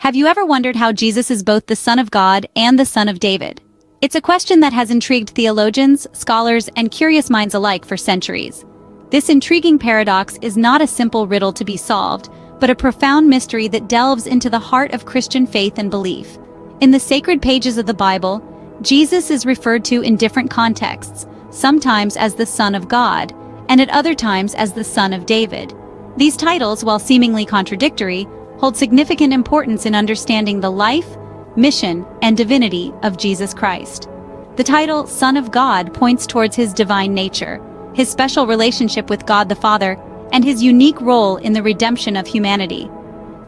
Have you ever wondered how Jesus is both the Son of God and the Son of David? It's a question that has intrigued theologians, scholars, and curious minds alike for centuries. This intriguing paradox is not a simple riddle to be solved, but a profound mystery that delves into the heart of Christian faith and belief. In the sacred pages of the Bible, Jesus is referred to in different contexts, sometimes as the Son of God, and at other times as the Son of David. These titles, while seemingly contradictory, hold significant importance in understanding the life, mission, and divinity of Jesus Christ. The title Son of God points towards his divine nature, his special relationship with God the Father, and his unique role in the redemption of humanity.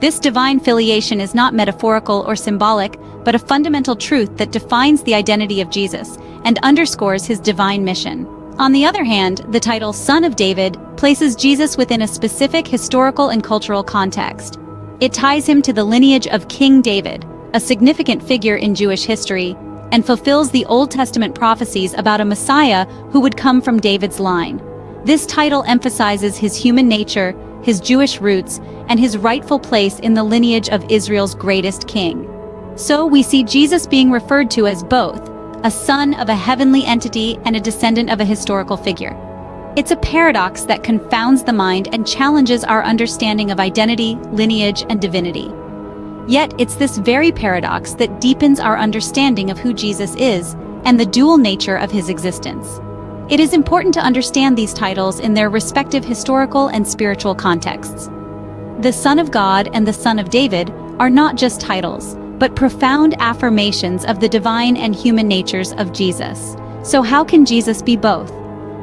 This divine filiation is not metaphorical or symbolic, but a fundamental truth that defines the identity of Jesus and underscores his divine mission. On the other hand, the title Son of David places Jesus within a specific historical and cultural context. It ties him to the lineage of King David, a significant figure in Jewish history, and fulfills the Old Testament prophecies about a Messiah who would come from David's line. This title emphasizes his human nature, his Jewish roots, and his rightful place in the lineage of Israel's greatest king. So we see Jesus being referred to as both a son of a heavenly entity and a descendant of a historical figure. It's a paradox that confounds the mind and challenges our understanding of identity, lineage, and divinity. Yet it's this very paradox that deepens our understanding of who Jesus is and the dual nature of his existence. It is important to understand these titles in their respective historical and spiritual contexts. The Son of God and the Son of David are not just titles, but profound affirmations of the divine and human natures of Jesus. So how can Jesus be both?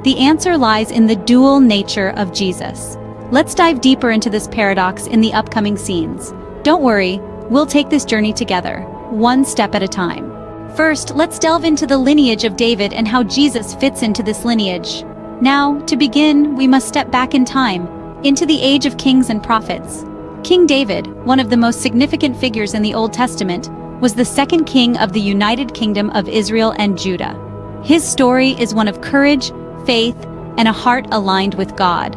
The answer lies in the dual nature of Jesus. Let's dive deeper into this paradox in the upcoming scenes. Don't worry, we'll take this journey together, one step at a time. First, let's delve into the lineage of David and how Jesus fits into this lineage. Now, to begin, we must step back in time, into the age of kings and prophets. King David, one of the most significant figures in the Old Testament, was the second king of the United Kingdom of Israel and Judah. His story is one of courage, faith, and a heart aligned with God.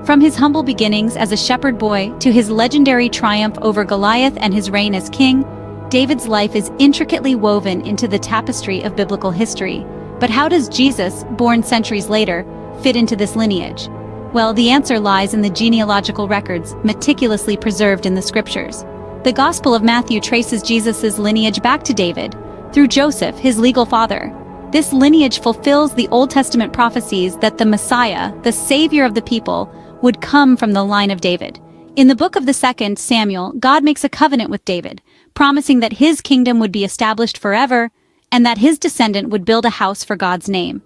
From his humble beginnings as a shepherd boy to his legendary triumph over Goliath and his reign as king, David's life is intricately woven into the tapestry of biblical history. But how does Jesus, born centuries later, fit into this lineage? Well, the answer lies in the genealogical records meticulously preserved in the scriptures. The Gospel of Matthew traces Jesus' lineage back to David, through Joseph, his legal father. This lineage fulfills the Old Testament prophecies that the Messiah, the Savior of the people, would come from the line of David. In the book of the 2nd Samuel, God makes a covenant with David, promising that his kingdom would be established forever and that his descendant would build a house for God's name.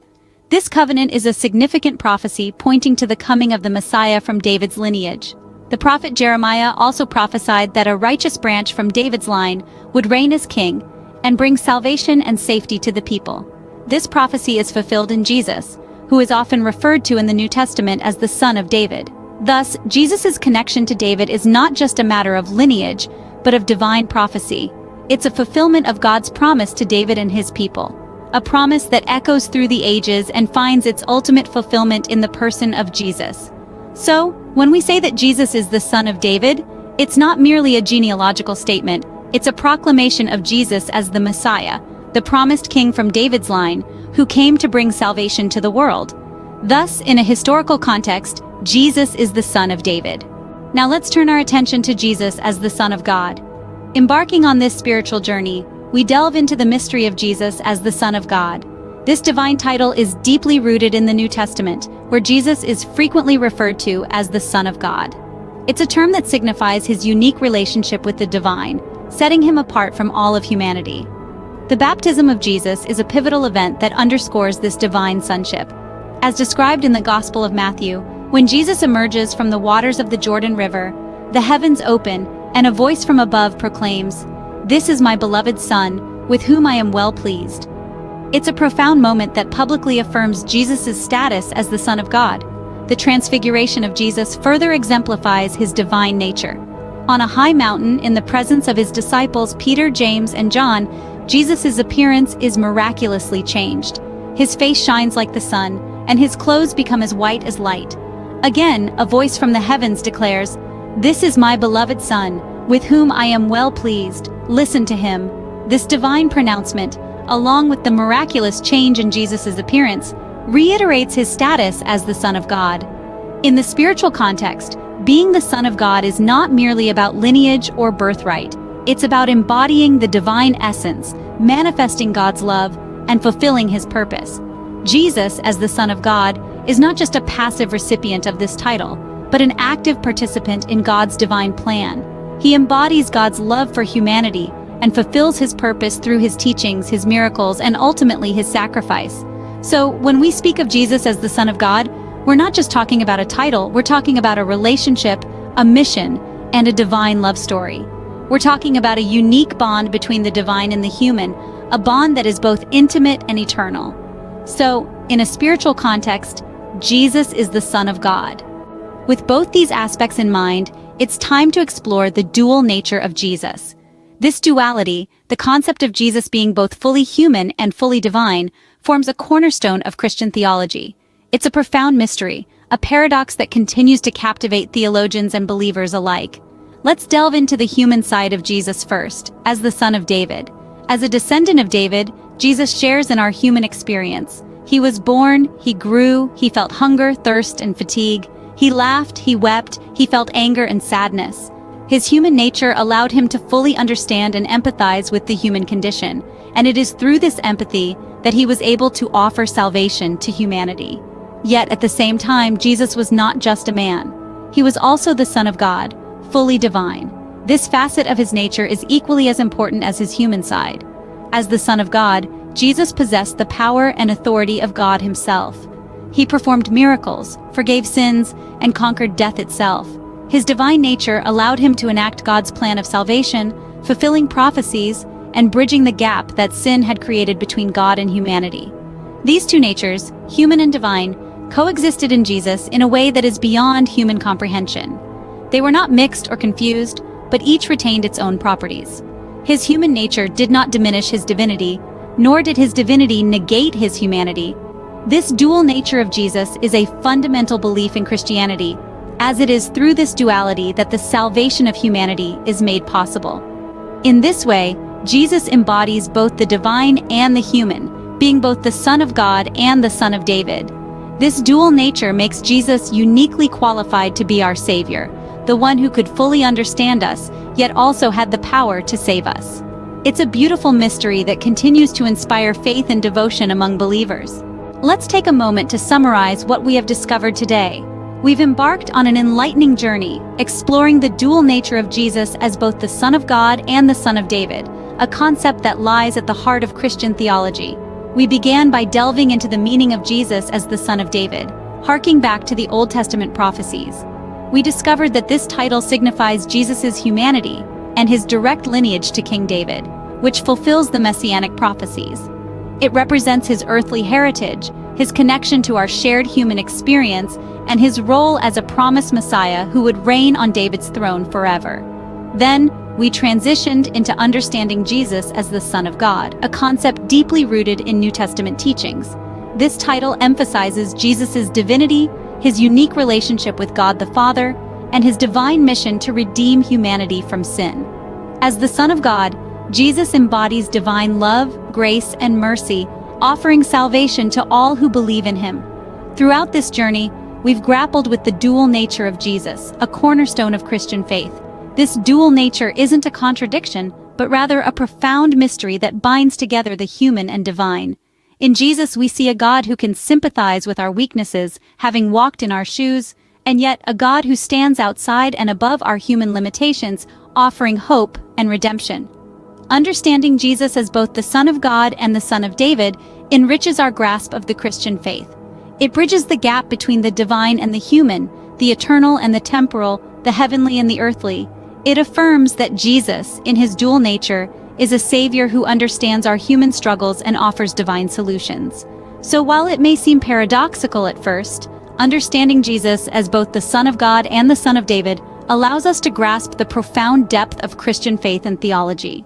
This covenant is a significant prophecy pointing to the coming of the Messiah from David's lineage. The prophet Jeremiah also prophesied that a righteous branch from David's line would reign as king and bring salvation and safety to the people. This prophecy is fulfilled in Jesus, who is often referred to in the New Testament as the Son of David. Thus, Jesus' connection to David is not just a matter of lineage, but of divine prophecy. It's a fulfillment of God's promise to David and his people, a promise that echoes through the ages and finds its ultimate fulfillment in the person of Jesus. So, when we say that Jesus is the Son of David, it's not merely a genealogical statement, it's a proclamation of Jesus as the Messiah, the promised king from David's line, who came to bring salvation to the world. Thus, in a historical context, Jesus is the Son of David. Now let's turn our attention to Jesus as the Son of God. Embarking on this spiritual journey, we delve into the mystery of Jesus as the Son of God. This divine title is deeply rooted in the New Testament, where Jesus is frequently referred to as the Son of God. It's a term that signifies his unique relationship with the divine, setting him apart from all of humanity. The baptism of Jesus is a pivotal event that underscores this divine sonship. As described in the Gospel of Matthew, when Jesus emerges from the waters of the Jordan River, the heavens open, and a voice from above proclaims, "This is my beloved Son, with whom I am well pleased." It's a profound moment that publicly affirms Jesus' status as the Son of God. The transfiguration of Jesus further exemplifies his divine nature. On a high mountain, in the presence of his disciples Peter, James, and John, Jesus' appearance is miraculously changed. His face shines like the sun, and his clothes become as white as light. Again, a voice from the heavens declares, "This is my beloved Son, with whom I am well pleased. Listen to him. This divine pronouncement, along with the miraculous change in Jesus' appearance, reiterates his status as the Son of God. In the spiritual context, being the Son of God is not merely about lineage or birthright. It's about embodying the divine essence, manifesting God's love, and fulfilling his purpose. Jesus, as the Son of God, is not just a passive recipient of this title, but an active participant in God's divine plan. He embodies God's love for humanity and fulfills his purpose through his teachings, his miracles, and ultimately his sacrifice. So, when we speak of Jesus as the Son of God, we're not just talking about a title, we're talking about a relationship, a mission, and a divine love story. We're talking about a unique bond between the divine and the human, a bond that is both intimate and eternal. So, in a spiritual context, Jesus is the Son of God. With both these aspects in mind, it's time to explore the dual nature of Jesus. This duality, the concept of Jesus being both fully human and fully divine, forms a cornerstone of Christian theology. It's a profound mystery, a paradox that continues to captivate theologians and believers alike. Let's delve into the human side of Jesus first, as the Son of David. As a descendant of David, Jesus shares in our human experience. He was born, he grew, he felt hunger, thirst, and fatigue. He laughed, he wept, he felt anger and sadness. His human nature allowed him to fully understand and empathize with the human condition, and it is through this empathy that he was able to offer salvation to humanity. Yet at the same time, Jesus was not just a man. He was also the Son of God, fully divine. This facet of his nature is equally as important as his human side. As the Son of God, Jesus possessed the power and authority of God himself. He performed miracles, forgave sins, and conquered death itself. His divine nature allowed him to enact God's plan of salvation, fulfilling prophecies, and bridging the gap that sin had created between God and humanity. These two natures, human and divine, coexisted in Jesus in a way that is beyond human comprehension. They were not mixed or confused, but each retained its own properties. His human nature did not diminish his divinity, nor did his divinity negate his humanity. This dual nature of Jesus is a fundamental belief in Christianity, as it is through this duality that the salvation of humanity is made possible. In this way, Jesus embodies both the divine and the human, being both the Son of God and the Son of David. This dual nature makes Jesus uniquely qualified to be our Savior, the one who could fully understand us, yet also had the power to save us. It's a beautiful mystery that continues to inspire faith and devotion among believers. Let's take a moment to summarize what we have discovered today. We've embarked on an enlightening journey, exploring the dual nature of Jesus as both the Son of God and the Son of David, a concept that lies at the heart of Christian theology. We began by delving into the meaning of Jesus as the Son of David, harking back to the Old Testament prophecies. We discovered that this title signifies Jesus' humanity and his direct lineage to King David, which fulfills the messianic prophecies. It represents his earthly heritage, his connection to our shared human experience, and his role as a promised Messiah who would reign on David's throne forever. Then, we transitioned into understanding Jesus as the Son of God, a concept deeply rooted in New Testament teachings. This title emphasizes Jesus' divinity, his unique relationship with God the Father, and his divine mission to redeem humanity from sin. As the Son of God, Jesus embodies divine love, grace, and mercy, offering salvation to all who believe in him. Throughout this journey, we've grappled with the dual nature of Jesus, a cornerstone of Christian faith. This dual nature isn't a contradiction, but rather a profound mystery that binds together the human and divine. In Jesus, we see a God who can sympathize with our weaknesses, having walked in our shoes, and yet a God who stands outside and above our human limitations, offering hope and redemption. Understanding Jesus as both the Son of God and the Son of David enriches our grasp of the Christian faith. It bridges the gap between the divine and the human, the eternal and the temporal, the heavenly and the earthly. It affirms that Jesus, in his dual nature, is a Savior who understands our human struggles and offers divine solutions. So while it may seem paradoxical at first, understanding Jesus as both the Son of God and the Son of David allows us to grasp the profound depth of Christian faith and theology.